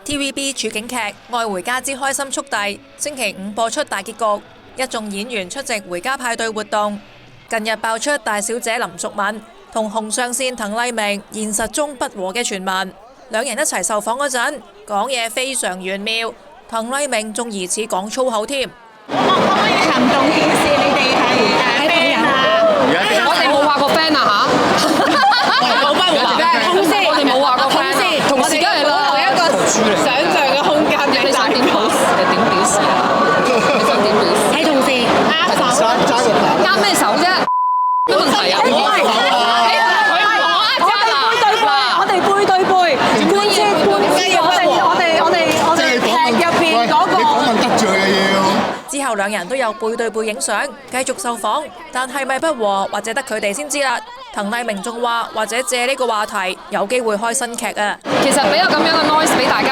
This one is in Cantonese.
TVB 處境劇《愛回家之開心速遞》星期5播出大結局，一眾演員出席回家派對活動。近日爆出大小姐林淑敏同紅上線滕麗明現實中不和嘅傳聞，兩人一齊受訪嗰陣講嘢非常玄妙，滕麗明仲疑似講粗口添。可唔可以行動顯示你哋係friend啊？我哋冇話過 friend 啊嚇，冇乜話同事，我哋冇話過 friend，同事梗係啦，一個想像嘅空間俾你想點表示？你點表示啊？你想點表示？係同事握手，握咩手啫？咩問題啊？我哋背對背，貫徹我哋劇入邊嗰個。你講問得罪啊要。之後兩人都有背對背影相，繼續受訪，但係咪不和或者得佢哋先知啦。滕麗明仲話或者借呢個話題有機會開新劇啊。其實俾有咁樣嘅 noise 俾大家。